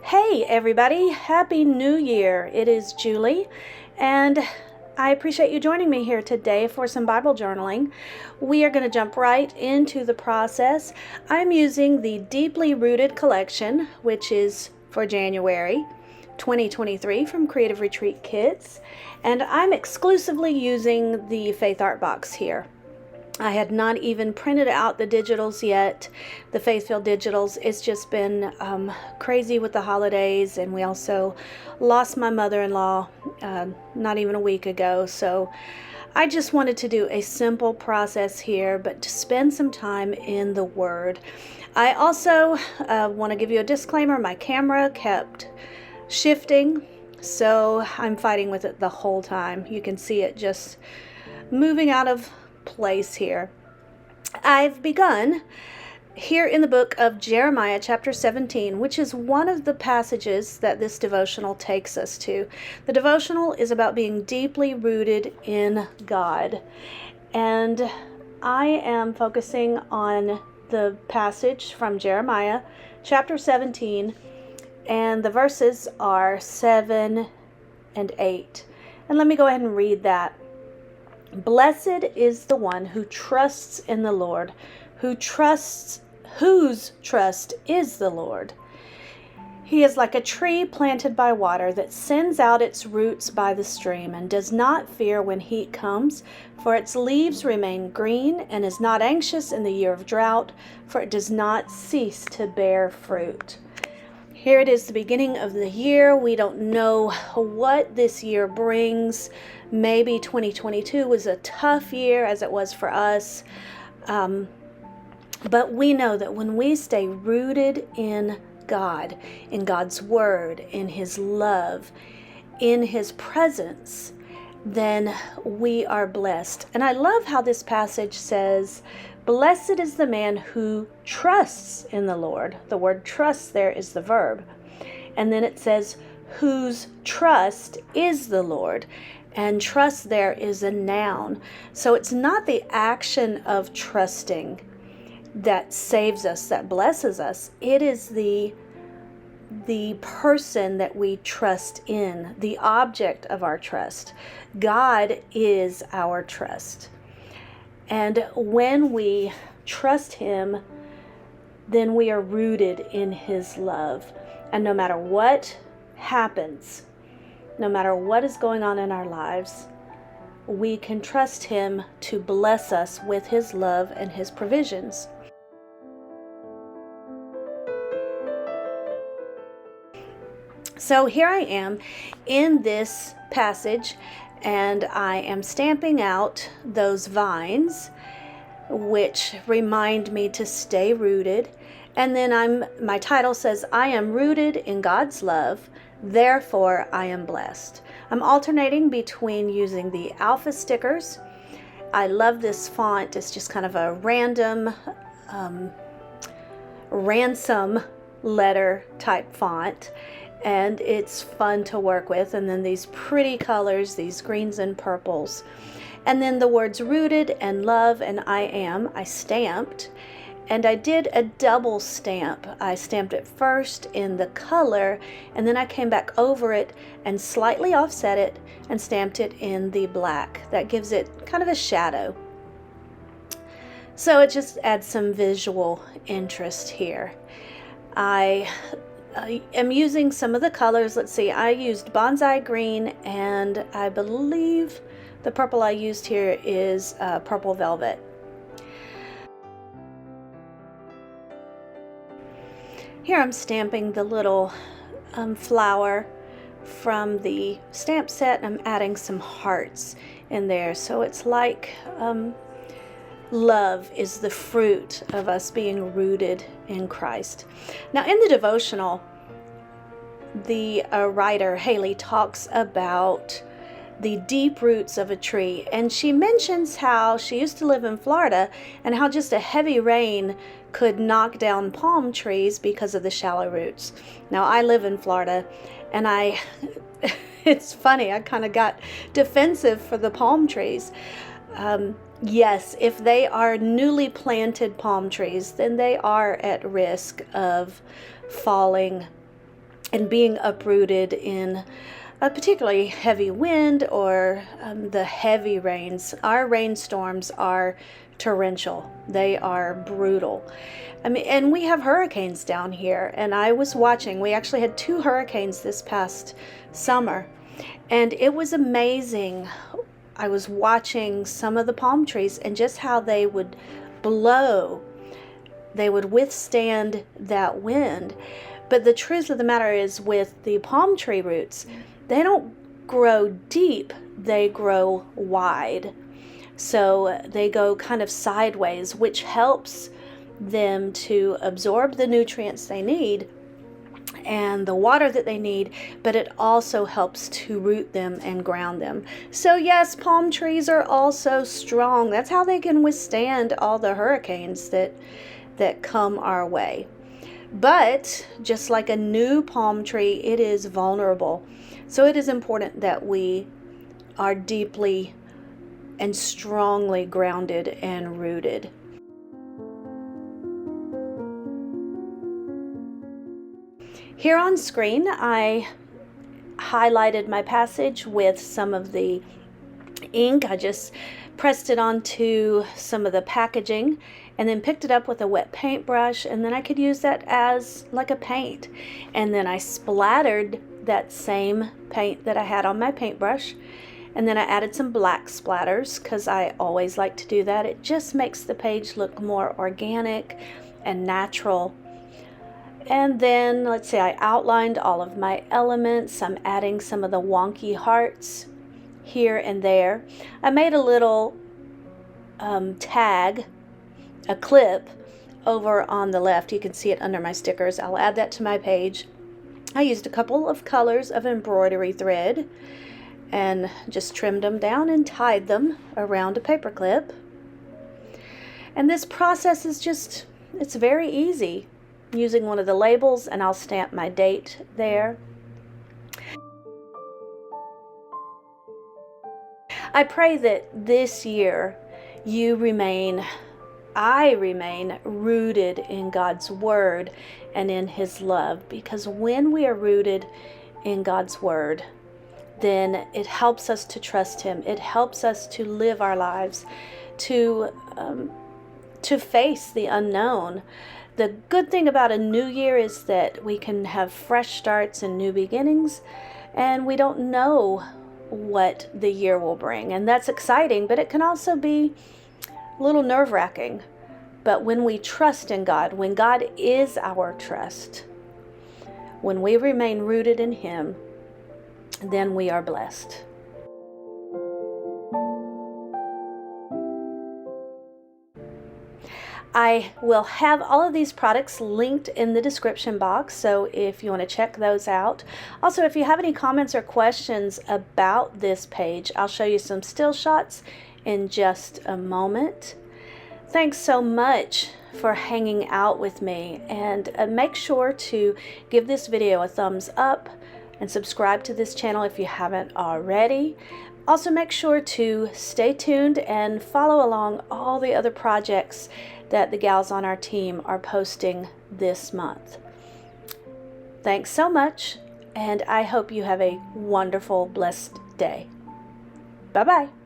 Hey everybody, Happy New Year. It is Julie, and I appreciate you joining me here today for some Bible journaling. We are going to jump right into the process. I'm using the Deeply Rooted collection, which is for January 2023 from Creative Retreat Kits, and I'm exclusively using the Faith Art box here. I had not even printed out the digitals yet, the Faith-Filled digitals. It's just been crazy with the holidays, and we also lost my mother-in-law not even a week ago. So I just wanted to do a simple process here, but to spend some time in the Word. I also want to give you a disclaimer. My camera kept shifting, so I'm fighting with it the whole time. You can see it just moving out of place here. I've begun here in the book of Jeremiah chapter 17, which is one of the passages that this devotional takes us to. The devotional is about being deeply rooted in God, and I am focusing on the passage from Jeremiah chapter 17, and the verses are 7 and 8. And let me go ahead and read that. Blessed is the one who trusts in the Lord, whose trust is the Lord. He is like a tree planted by water that sends out its roots by the stream and does not fear when heat comes, for its leaves remain green, and is not anxious in the year of drought, for it does not cease to bear fruit. Here it is, the beginning of the year. We don't know what this year brings. Maybe 2022 was a tough year, as it was for us. But we know that when we stay rooted in God, in God's Word, in His love, in His presence, then we are blessed. And I love how this passage says, blessed is the man who trusts in the Lord. The word trust there is the verb. And then it says, whose trust is the Lord. And trust there is a noun. So it's not the action of trusting that saves us, that blesses us. It is the person that we trust in, the object of our trust. God is our trust. And when we trust Him, then we are rooted in His love. And no matter what happens, no matter what is going on in our lives, we can trust Him to bless us with His love and His provisions. So here I am in this passage, and I am stamping out those vines, which remind me to stay rooted. And then my title says, I am rooted in God's love, therefore I am blessed. I'm alternating between using the alpha stickers. I love this font. It's just kind of a random, ransom letter type font. And it's fun to work with. And then these pretty colors, these greens and purples. And then the words rooted and love and I stamped. And I did a double stamp. I stamped it first in the color, and then I came back over it and slightly offset it and stamped it in the black. That gives it kind of a shadow. So it just adds some visual interest here. I am using some of the colors. Let's see, I used Bonsai green, and I believe the purple I used here is purple velvet. Here I'm stamping the little flower from the stamp set, and I'm adding some hearts in there. So it's like love is the fruit of us being rooted in Christ. Now in the devotional, the writer Haley talks about the deep roots of a tree, and she mentions how she used to live in Florida and how just a heavy rain could knock down palm trees because of the shallow roots. Now I live in Florida, and it's funny, I kind of got defensive for the palm trees. Yes, if they are newly planted palm trees, then they are at risk of falling and being uprooted in a particularly heavy wind or the heavy rains. Our rainstorms are torrential. They are brutal. I mean, and we have hurricanes down here, and I was watching. We actually had 2 hurricanes this past summer, and it was amazing. I was watching some of the palm trees and just how they would blow. They would withstand that wind. But the truth of the matter is, with the palm tree roots, they don't grow deep, they grow wide. So they go kind of sideways, which helps them to absorb the nutrients they need and the water that they need, but it also helps to root them and ground them. So yes, palm trees are also strong. That's how they can withstand all the hurricanes that come our way. But just like a new palm tree, it is vulnerable. So it is important that we are deeply and strongly grounded and rooted. Here on screen, I highlighted my passage with some of the ink. I just pressed it onto some of the packaging and then picked it up with a wet paintbrush, and then I could use that as like a paint. And then I splattered that same paint that I had on my paintbrush, and then I added some black splatters because I always like to do that. It just makes the page look more organic and natural. And then, let's see, I outlined all of my elements. I'm adding some of the wonky hearts here and there. I made a little tag, a clip over on the left. You can see it under my stickers. I'll add that to my page. I used a couple of colors of embroidery thread and just trimmed them down and tied them around a paper clip. And this process is just, it's very easy. Using one of the labels, and I'll stamp my date there. I pray that this year I remain rooted in God's Word and in His love, because when we are rooted in God's Word, then it helps us to trust Him. It helps us to live our lives, to face the unknown. The good thing about a new year is that we can have fresh starts and new beginnings, and we don't know what the year will bring. And that's exciting, but it can also be a little nerve-wracking. But when we trust in God, when God is our trust, when we remain rooted in Him, then we are blessed. I will have all of these products linked in the description box, so if you want to check those out. Also, if you have any comments or questions about this page, I'll show you some still shots in just a moment. Thanks so much for hanging out with me, and make sure to give this video a thumbs up and subscribe to this channel if you haven't already. Also, make sure to stay tuned and follow along all the other projects that the gals on our team are posting this month. Thanks so much, and I hope you have a wonderful, blessed day. Bye-bye.